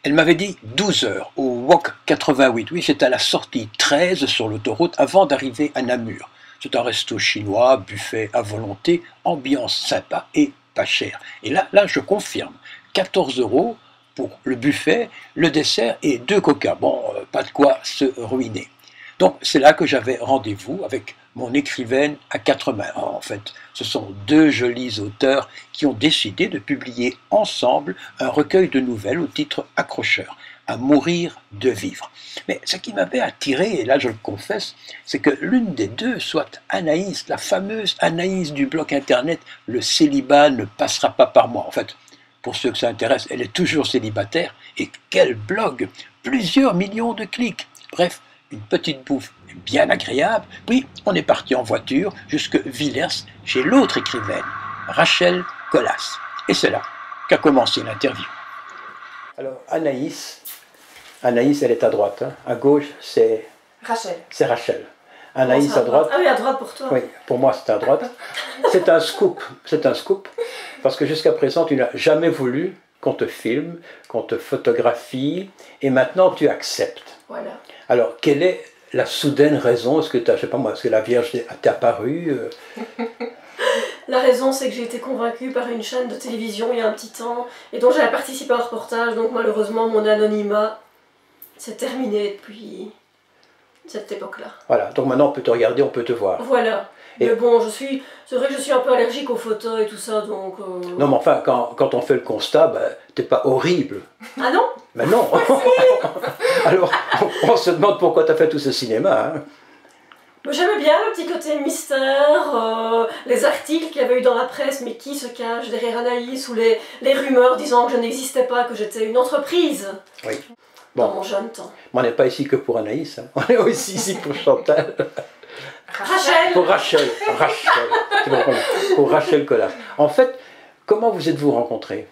Elle m'avait dit 12 heures au WOC 88. Oui, c'est à la sortie 13 sur l'autoroute avant d'arriver à Namur. C'est un resto chinois, buffet à volonté, ambiance sympa et pas cher. Et là, je confirme. 14 euros pour le buffet, le dessert et 2 coca. Bon, pas de quoi se ruiner. Donc c'est là que j'avais rendez-vous avec mon écrivaine à 4 mains. En fait, ce sont deux jolis auteurs qui ont décidé de publier ensemble un recueil de nouvelles au titre accrocheur, À mourir de vivre. Mais ce qui m'avait attiré, et là je le confesse, c'est que l'une des deux, soit Anaïs, la fameuse Anaïs du blog internet « Le célibat ne passera pas par moi ». En fait, pour ceux que ça intéresse, elle est toujours célibataire. Et quel blog! Plusieurs millions de clics. Bref, une petite bouffe bien agréable, puis on est parti en voiture jusque Villers, chez l'autre écrivaine, Rachel Colas. Et c'est là qu'a commencé l'interview. Alors Anaïs, elle est à droite, hein. À gauche c'est Rachel. C'est Rachel. Anaïs à droite. Ah oui, à droite pour toi. Oui, pour moi c'est à droite. C'est un scoop, parce que jusqu'à présent tu n'as jamais voulu qu'on te filme, qu'on te photographie, et maintenant tu acceptes. Voilà. Alors, quelle est la soudaine raison? Est-ce que je sais pas moi, est-ce que la Vierge t'est apparue? La raison, c'est que j'ai été convaincue par une chaîne de télévision il y a un petit temps, et dont j'avais participé à un reportage, donc malheureusement mon anonymat s'est terminé depuis cette époque-là. Voilà, donc maintenant on peut te regarder, on peut te voir. Voilà. Et mais bon, c'est vrai que je suis un peu allergique aux photos et tout ça, donc... Non, mais enfin, quand on fait le constat, ben, t'es pas horrible. Ah non? Ben non. Alors, on se demande pourquoi t'as fait tout ce cinéma. Hein. J'aimais bien le petit côté mystère, les articles qu'il y avait eu dans la presse, mais qui se cache derrière Anaïs, ou les rumeurs disant que je n'existais pas, que j'étais une entreprise. Oui. Bon. Dans mon jeune temps. Mais on n'est pas ici que pour Anaïs, hein. On est aussi ici pour Chantal. Rachel. Pour Rachel. Pour Rachel Colas. En fait, comment vous êtes-vous rencontrés?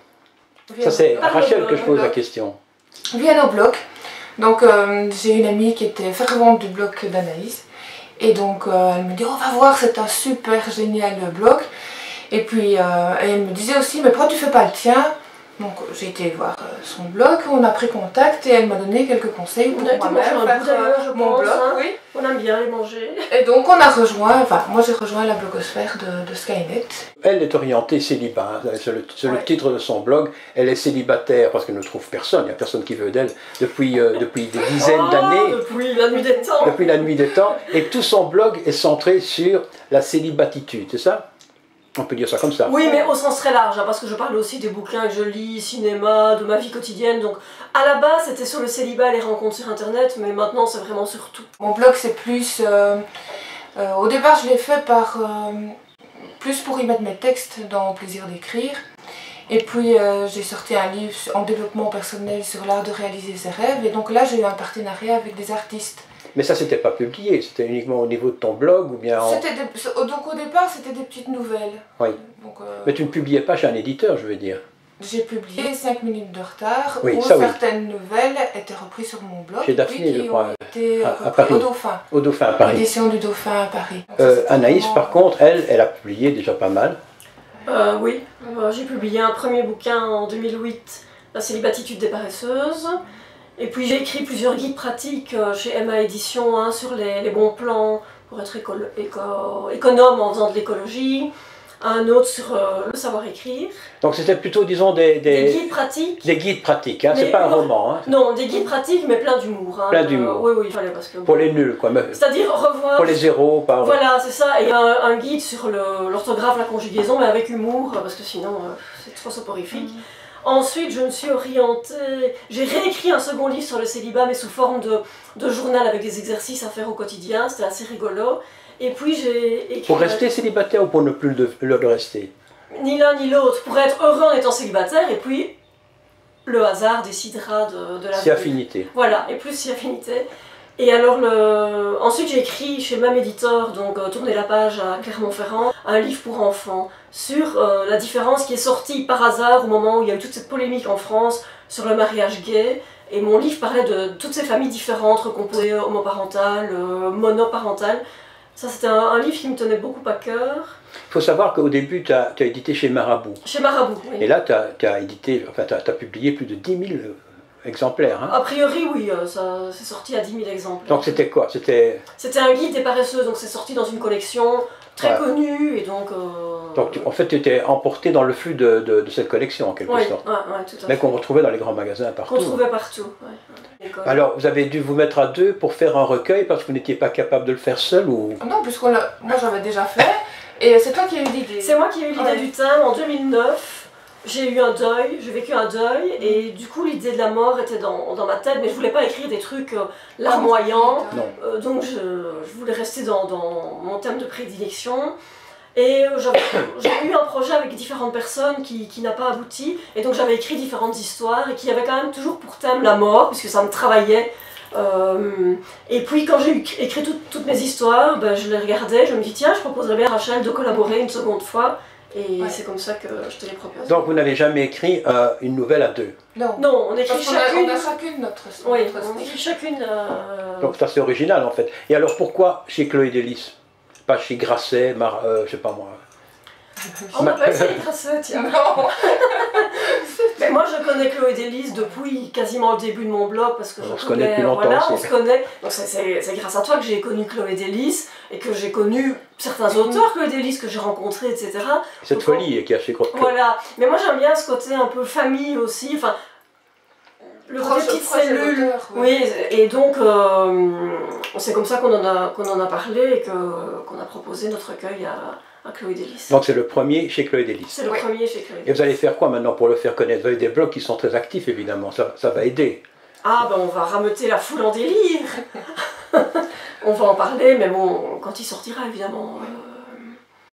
Ça c'est à Rachel que je pose la question. Via nos blogs. Donc j'ai une amie qui était fervente du blog d'Anaïs. Et donc elle me dit on va voir, c'est un super génial blog. Et puis elle me disait aussi mais pourquoi tu fais pas le tien? Donc j'ai été voir son blog, on a pris contact et elle m'a donné quelques conseils pour moi-même faire mon blog. Hein. Oui. On aime bien les manger. Et donc on a rejoint, enfin moi j'ai rejoint la blogosphère de Skynet. Elle est orientée célibat, hein. C'est le titre de son blog. Elle est célibataire parce qu'elle ne trouve personne, il n'y a personne qui veut d'elle depuis des dizaines d'années. Depuis la nuit des temps. Depuis la nuit des temps. Et tout son blog est centré sur la célibatitude, c'est ça? On peut dire ça comme ça. Oui, mais au sens très large, hein, parce que je parle aussi des bouquins que je lis, cinéma, de ma vie quotidienne. Donc, à la base, c'était sur le célibat, les rencontres sur Internet, mais maintenant, c'est vraiment sur tout. Mon blog, c'est plus... au départ, je l'ai fait plus pour y mettre mes textes dans le plaisir d'écrire. Et puis, j'ai sorti un livre en développement personnel sur l'art de réaliser ses rêves. Et donc là, j'ai eu un partenariat avec des artistes. Mais ça, c'était pas publié, c'était uniquement au niveau de ton blog ou bien... Donc au départ, c'était des petites nouvelles. Oui. Donc, mais tu ne publiais pas chez un éditeur, je veux dire. J'ai publié 5 minutes de retard, oui, où ça, certaines nouvelles étaient reprises sur mon blog. Chez Daphné, je crois. Été à Paris. Au Dauphin. Au Dauphin, à Paris. L'édition du Dauphin à Paris. Anaïs, par contre, elle a publié déjà pas mal. Oui, j'ai publié un premier bouquin en 2008, La célibatitude des paresseuses. Et puis j'ai écrit plusieurs guides pratiques chez Emma Édition, hein, sur les bons plans pour être économe en faisant de l'écologie. Un autre sur le savoir écrire. Donc c'était plutôt, disons, des guides pratiques. Des guides pratiques, hein, c'est pas un roman. Hein. Non, des guides pratiques, mais plein d'humour. Hein, plein d'humour. Oui, il fallait parce que... Pour les nuls, quoi. C'est-à-dire revoir... Pour les zéros, par exemple. Voilà, c'est ça. Et un guide sur l'orthographe, la conjugaison, mais avec humour, parce que sinon, c'est trop soporifique. Ensuite, je me suis orientée... J'ai réécrit un second livre sur le célibat, mais sous forme de journal avec des exercices à faire au quotidien. C'était assez rigolo. Et puis j'ai écrit... Pour rester célibataire ou pour ne plus le rester? Ni l'un ni l'autre. Pour être heureux en étant célibataire, et puis le hasard décidera de la vie. Si affinité. Voilà, et plus si affinité. Et alors, ensuite j'ai écrit chez Mam Éditeur, donc Tourner la page à Clermont-Ferrand, un livre pour enfants sur la différence qui est sortie par hasard au moment où il y a eu toute cette polémique en France sur le mariage gay. Et mon livre parlait de toutes ces familles différentes, recomposées homoparentales, monoparentales. Ça, c'était un livre qui me tenait beaucoup à cœur. Il faut savoir qu'au début, tu as édité chez Marabout. Chez Marabout, oui. Et là, tu as édité, enfin, tu as publié plus de 10 000 exemplaires. Hein. A priori, oui, ça c'est sorti à 10 000 exemplaires. Donc c'était quoi? C'était un guide des paresseux, donc c'est sorti dans une collection très connue, et donc... Donc en fait, tu étais emporté dans le flux de cette collection, en quelque sorte. Oui, tout à fait. Mais qu'on retrouvait dans les grands magasins partout. Qu'on trouvait partout, Alors, vous avez dû vous mettre à deux pour faire un recueil parce que vous n'étiez pas capable de le faire seul ou... Non, puisque moi j'avais déjà fait, et c'est toi qui as eu l'idée. C'est moi qui ai eu l'idée du thème en 2009. J'ai eu un deuil, j'ai vécu un deuil, et du coup l'idée de la mort était dans ma tête, mais je voulais pas écrire des trucs larmoyants, donc je voulais rester dans mon thème de prédilection. Et j'ai eu un projet avec différentes personnes qui n'a pas abouti, et donc j'avais écrit différentes histoires, et qui avaient quand même toujours pour thème la mort, puisque ça me travaillait. Et puis quand j'ai écrit toutes mes histoires, ben, je les regardais, je me dis tiens, je proposerais bien à Rachel de collaborer une seconde fois. Et c'est comme ça que je te les propose. Donc vous n'avez jamais écrit une nouvelle à deux? Non, on écrit chacune. On a chacune notre Oui, on écrit chacune. Donc c'est assez original en fait. Et alors pourquoi chez Chloé Délice? Pas chez Grasset, je sais pas moi. On n'a pas essayé Grasset, tiens. Non. Mais moi je connais Chloé Délice depuis quasiment le début de mon blog, parce que on se connaît depuis longtemps. Voilà, on se connaît. Donc c'est grâce à toi que j'ai connu Chloé Délice, et que j'ai connu certains auteurs Chloé Délice que j'ai rencontrés, etc. Cette folie qui a chez Chloé. Voilà, mais moi j'aime bien ce côté un peu famille aussi, enfin le côté petite cellule. Oui, et donc c'est comme ça qu'on en a parlé, et qu'on a proposé notre recueil à Chloé Délice. Donc c'est le premier chez Chloé Délice. C'est le premier chez Chloé Délice. Et vous allez faire quoi maintenant pour le faire connaître? Vous avez des blogs qui sont très actifs évidemment, ça va aider. Ah ben on va rameuter la foule en délire. On va en parler, mais bon, quand il sortira évidemment,